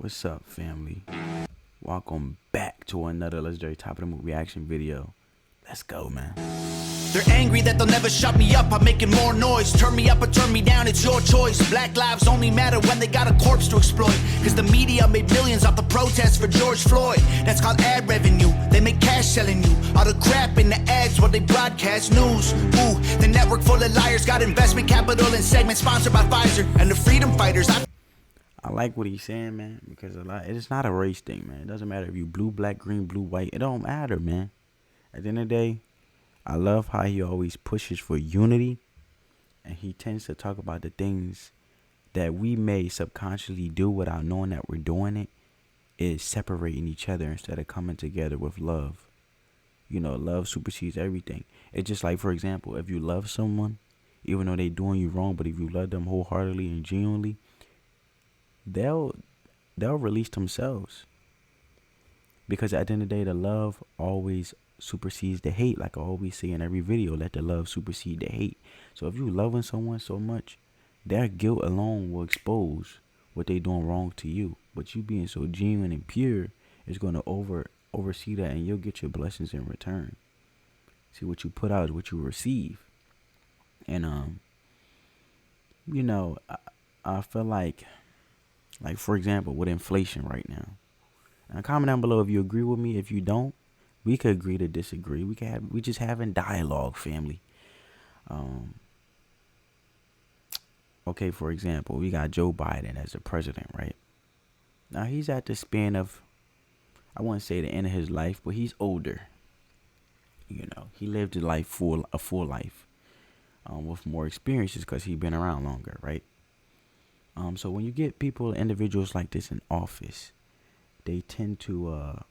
What's up, family? Welcome back to another legendary top of the movie reaction video. Let's go, man. They're angry that they'll never shut me up. I'm making more noise. Turn me up or turn me down, it's your choice. Black lives only matter when they got a corpse to exploit. Cause the media made millions off the protests for George Floyd. That's called ad revenue. They make cash selling you all the crap in the ads while they broadcast news. Ooh, the network full of liars got investment capital and segments sponsored by Pfizer and the freedom fighters. I like what he's saying, man, because it's not a race thing, man. It doesn't matter if you blue, black, green, blue, white. It don't matter, man. At the end of the day, I love how he always pushes for unity, and he tends to talk about the things that we may subconsciously do without knowing that we're doing it, is separating each other instead of coming together with love. You know, love supersedes everything. It's just like, for example, if you love someone, even though they're doing you wrong, but if you love them wholeheartedly and genuinely, they'll release themselves. Because at the end of the day, the love always supersedes the hate. Like I always say in every video, let the love supersede the hate. So if you loving someone so much, their guilt alone will expose what they doing wrong to you. But you being so genuine and pure is going to oversee that, and you'll get your blessings in return. See, what you put out is what you receive. And you know, I feel like for example, with inflation right now. Now, comment down below if you agree with me. If you don't, we could agree to disagree. We just having dialogue, family. Okay, for example, we got Joe Biden as the president, right? Now he's at the span of, I wouldn't say the end of his life, but he's older. You know, he lived a full life, with more experiences because he's been around longer, right? So when you get individuals like this in office, they tend to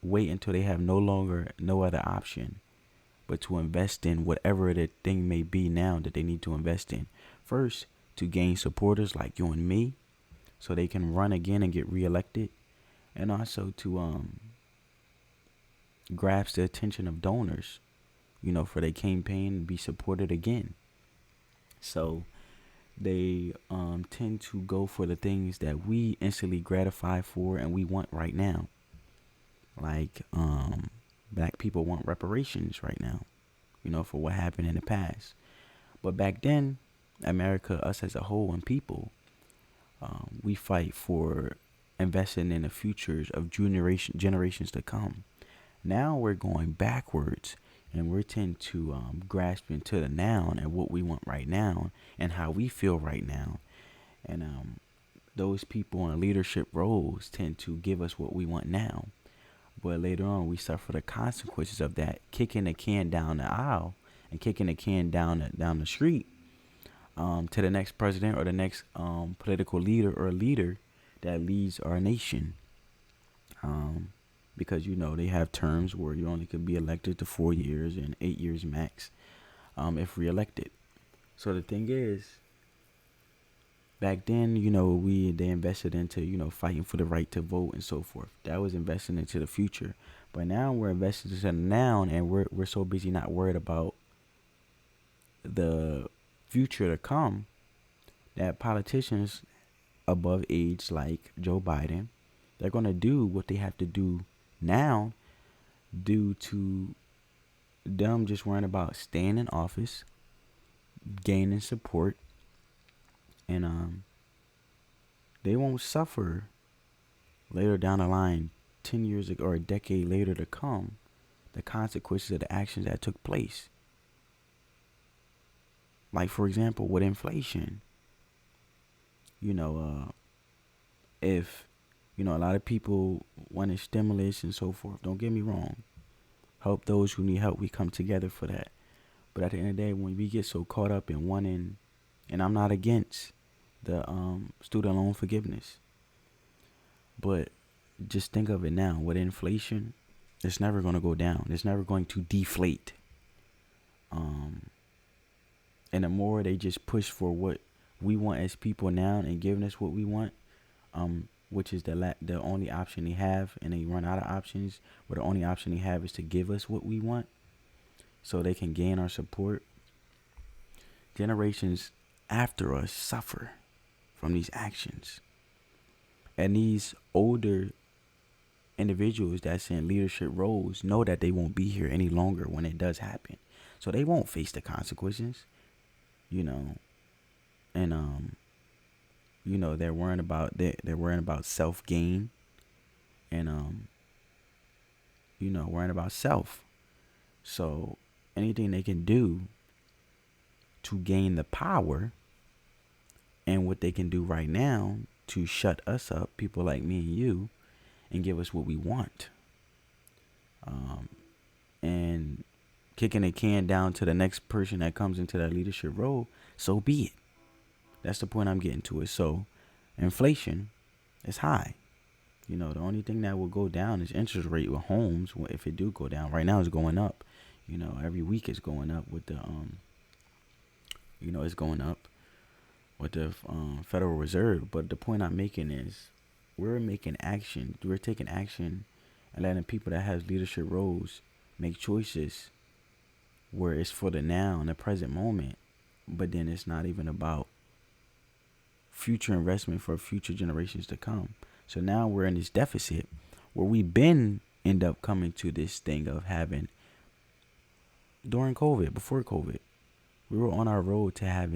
wait until they have no other option but to invest in whatever the thing may be now that they need to invest in. First, to gain supporters like you and me, so they can run again and get reelected, and also to grasp the attention of donors, you know, for their campaign and be supported again. So they tend to go for the things that we instantly gratify for and we want right now. Like black people want reparations right now, you know, for what happened in the past. But back then, America, us as a whole and people, we fight for investing in the futures of generations to come. Now we're going backwards, and we tend to grasp into the now and what we want right now and how we feel right now. And those people in leadership roles tend to give us what we want now. But later on, we suffer the consequences of that, kicking the can down the aisle and kicking the can down the street to the next president or the next political leader or leader that leads our nation. Because, you know, they have terms where you only could be elected to 4 years and 8 years max if reelected. So the thing is, back then, you know, they invested into, you know, fighting for the right to vote and so forth. That was investing into the future. But now we're investing into the now, and we're so busy not worried about the future to come that politicians above age like Joe Biden, they're going to do what they have to do now due to them just worrying about staying in office, gaining support, and they won't suffer later down the line, 10 years ago or a decade later to come, the consequences of the actions that took place. Like, for example, with inflation, you know, if, you know, a lot of people wanted stimulus and so forth. Don't get me wrong. Help those who need help. We come together for that. But at the end of the day, when we get so caught up in wanting, and I'm not against the student loan forgiveness, but just think of it now. With inflation, it's never going to go down. It's never going to deflate. And the more they just push for what we want as people now and giving us what we want, which is the only option they have, and they run out of options, where the only option they have is to give us what we want so they can gain our support. Generations after us suffer from these actions. And these older individuals that's in leadership roles know that they won't be here any longer when it does happen. So they won't face the consequences, you know. And they're worrying about self gain and worrying about self. So anything they can do to gain the power and what they can do right now to shut us up, people like me and you, and give us what we want. And kicking a can down to the next person that comes into that leadership role, so be it. That's the point I'm getting to it. So inflation is high. The only thing that will go down is interest rate with homes. If it do go down, right now it's going up. Every week it's going up with the it's going up with the Federal Reserve. But the point I'm making is we're taking action and letting people that have leadership roles make choices where it's for the now and the present moment, but then it's not even about future investment for future generations to come. So now we're in this deficit where we've been end up coming to this thing of having during COVID, before COVID, we were on our road to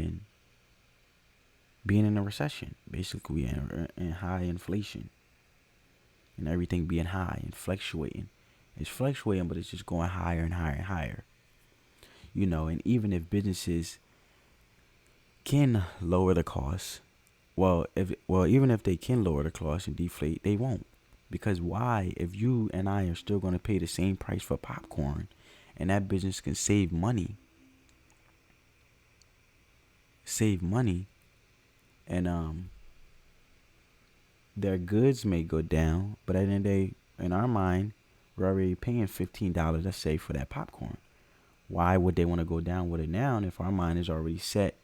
being in a recession, basically in high inflation and everything being high and fluctuating. It's fluctuating, but it's just going higher and higher and higher. And even if businesses can lower the costs, even if they can lower the cost and deflate, they won't. Because why? If you and I are still going to pay the same price for popcorn, and that business can save money, and their goods may go down, but at the end of the day, in our mind, we're already paying $15, let's say, for that popcorn. Why would they want to go down with it now if our mind is already set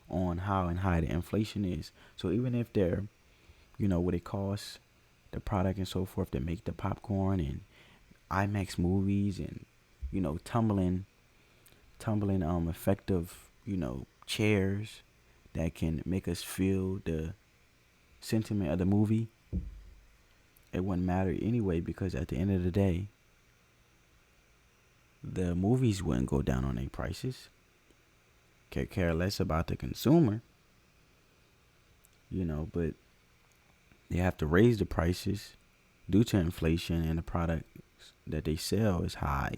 on how and high the inflation is? So even if they're, what it costs, the product and so forth to make the popcorn and IMAX movies and, tumbling effective, chairs that can make us feel the sentiment of the movie, it wouldn't matter anyway, because at the end of the day, the movies wouldn't go down on their prices. Care less about the consumer, but they have to raise the prices due to inflation, and the products that they sell is high.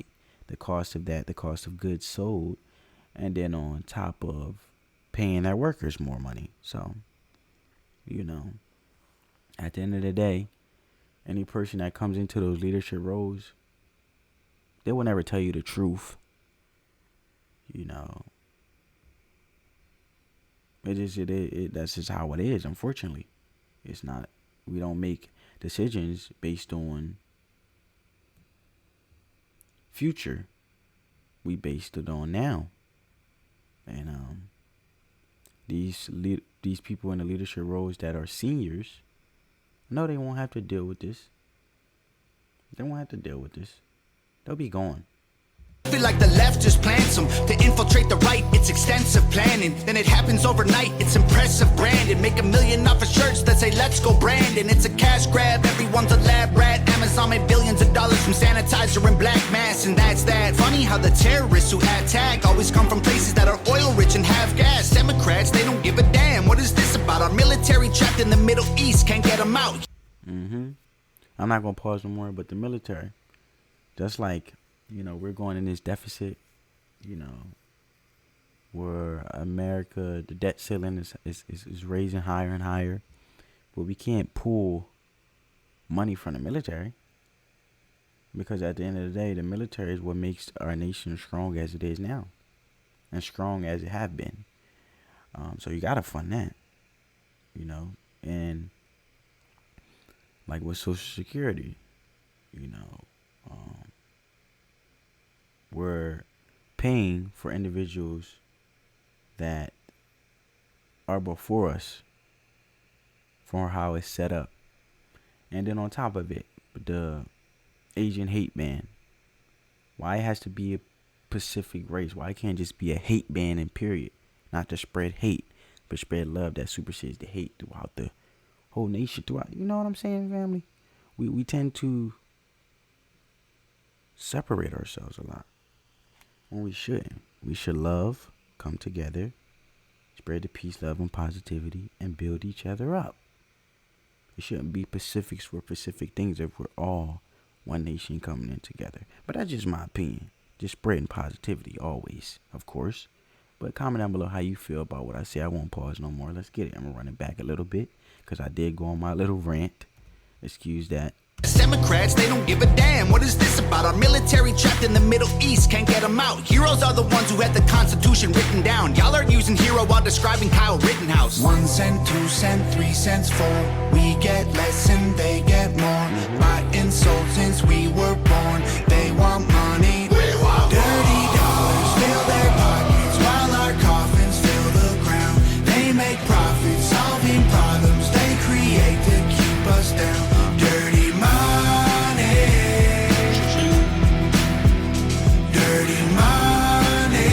The cost of goods sold, and then on top of paying their workers more money. So, at the end of the day, any person that comes into those leadership roles, they will never tell you the truth. That's just how it is, unfortunately. It's not, we don't make decisions based on future. We based it on now. And these people in the leadership roles that are seniors, no, they won't have to deal with this. They'll be gone. Feel like the left just plants them to infiltrate the right. It's extensive planning, then it happens overnight. It's impressive branding. Make $1 million off of shirts that say "Let's go Brandon." It's a cash grab. Everyone's a lab rat. Amazon made billions of dollars from sanitizer and black mass, and that's that. Funny how the terrorists who attack always come from places that are oil rich and have gas. Democrats, they don't give a damn. What is this about? Our military trapped in the Middle East, can't get them out. I'm not gonna pause no more, but the military, just like, we're going in this deficit, where America, the debt ceiling is raising higher and higher, but we can't pull money from the military, because at the end of the day, the military is what makes our nation strong as it is now, and strong as it have been. So you gotta fund that, and like with Social Security, we're paying for individuals that are before us for how it's set up. And then on top of it, the Asian hate ban. Why it has to be a specific race? Why it can't just be a hate ban and period? Not to spread hate. but spread love that supersedes the hate throughout the whole nation. Throughout, you know what I'm saying, family? We tend to separate ourselves a lot when we shouldn't. We should love, come together, spread the peace, love, and positivity, and build each other up. It shouldn't be specifics for specific things if we're all one nation coming in together. But that's just my opinion. Just spreading positivity always, of course. But comment down below how you feel about what I say. I won't pause no more. Let's get it. I'm going to run it back a little bit because I did go on my little rant. Excuse that. Democrats, they don't give a damn. What is this about? Our military trapped in the Middle East, can't get them out. Heroes are the ones who had the Constitution written down. Y'all are using hero while describing Kyle Rittenhouse. 1 cent, 2 cent, 3 cents, 4. We get less and they get more. Buying sold since we were born. They want money. Dirty dollars fill their pockets while our coffins fill the ground. They make profits, solving problems they create to keep us down. Dirty money. Dirty money.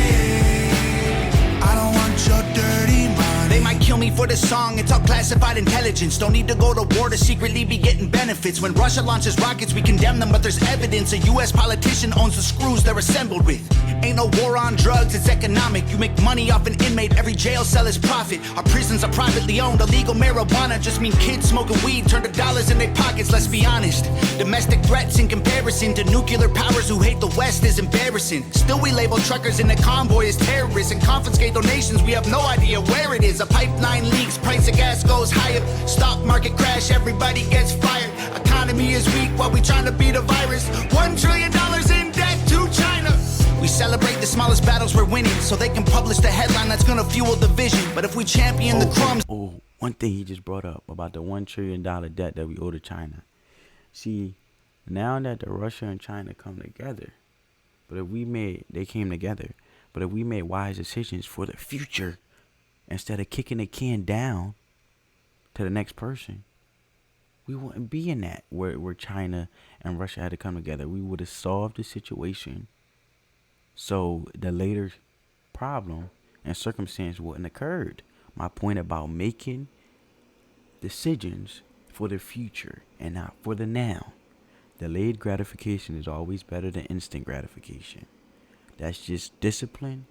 I don't want your dirty money. They might kill me for this song, it's all classified intelligence. Don't need to go to war to secretly be getting benefits. When Russia launches rockets, we condemn them, but there's evidence. A US politician owns the screws they're assembled with. Ain't no war on drugs, it's economic. You make money off an inmate, every jail cell is profit. Our prisons are privately owned, illegal marijuana just mean kids smoking weed turn to dollars in their pockets, let's be honest. Domestic threats in comparison to nuclear powers who hate the West is embarrassing. Still we label truckers in the convoy as terrorists and confiscate donations, we have no idea where it is. A pipeline leaks, price of gas goes higher. Stock market crash, everybody gets fired. Economy is weak while we trying to beat a virus. $1 trillion in debt to China. We celebrate the smallest battles we're winning so they can publish the headline that's gonna fuel division. But if we champion the crumbs... One thing he just brought up about the $1 trillion debt that we owe to China. See, now that the Russia and China come together, they came together, but if we made wise decisions for the future, instead of kicking the can down to the next person, we wouldn't be in that where China and Russia had to come together. We would have solved the situation so the later problem and circumstance wouldn't occurred. My point about making decisions for the future and not for the now. Delayed gratification is always better than instant gratification. That's just discipline,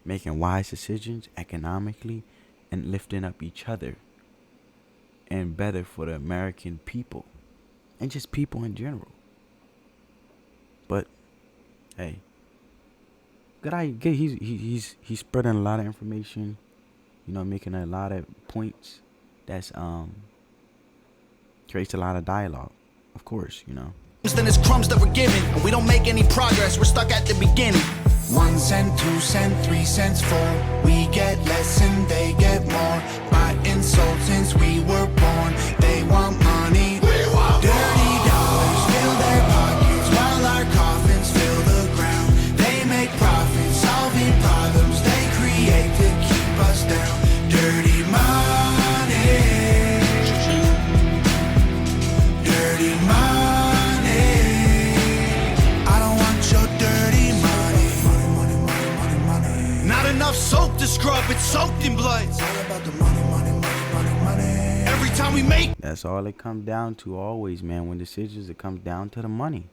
making wise decisions economically, and lifting up each other. And better for the American people. And just people in general. But, hey. He's spreading a lot of information. You know, making a lot of points. That's, creates a lot of dialogue. Of course, you know. Then it's crumbs that we're given, and we don't make any progress, we're stuck at the beginning. 1 cent, 2 cent, 3 cents, 4. We get less and they get more. Buying sold since we were born. They want money. Dirty dollars fill their pockets while our coffins fill the ground. They make profits, solving problems they create to keep us down. Dirty money. Dirty money. I don't want your dirty money. Money, money, money, money, money. Not enough soap to scrub, it's soaked in blood. It's all about the money, money, money, money, money. Every time we make... That's all it comes down to always, man. When decisions, it comes down to the money.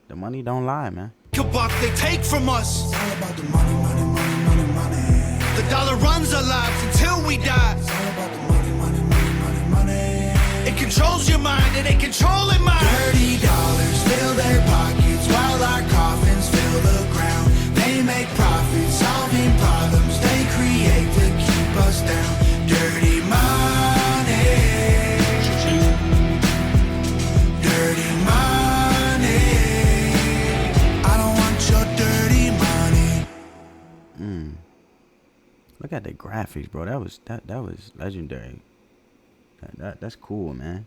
The money don't lie, man. a buck they take from us. It's all about the money, money, money, money, money. The dollar runs our lives until we die. It's all about the money, money, money, money, money. It controls your mind and it controlling mine. Dirty dollars fill their pockets while our coffins fill the ground. They make profits, solving problems they create to keep us down. Dirty money. Dirty money. I don't want your dirty money. Look at the graphics, bro. That was legendary. That's cool, man.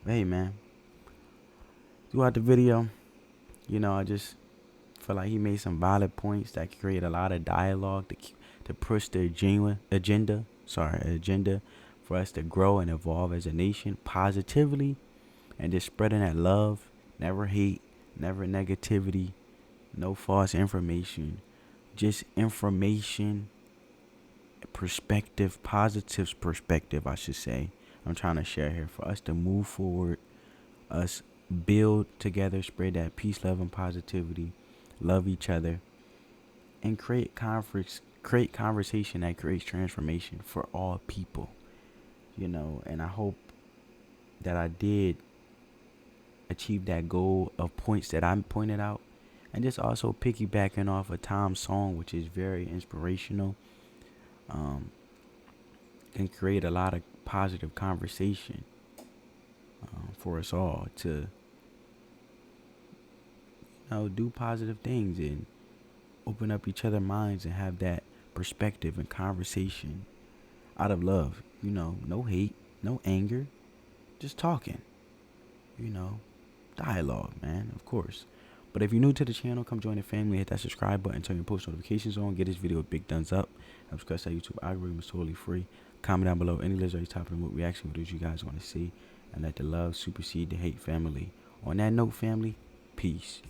Hey, man. Throughout the video, you know, I just feel like he made some valid points that could create a lot of dialogue to push the agenda for us to grow and evolve as a nation positively, and just spreading that love, never hate, never negativity, no false information, just information perspective, positive perspective, I should say. I'm trying to share here for us to move forward, us build together, spread that peace, love, and positivity, love each other, and create conversation that creates transformation for all people. And I hope that I did achieve that goal of points that I pointed out, and just also piggybacking off of Tom's song, which is very inspirational, and create a lot of positive conversation for us all to do positive things and open up each other's minds and have that perspective and conversation out of love. No hate, no anger, just talking. Dialogue, man, of course. But if you're new to the channel, come join the family. Hit that subscribe button, turn your post notifications on, get this video a big thumbs up. Subscribe to our YouTube algorithm is totally free. Comment down below any legendary topic and what reaction videos you guys want to see, and let the love supersede the hate, family. On that note, family, peace.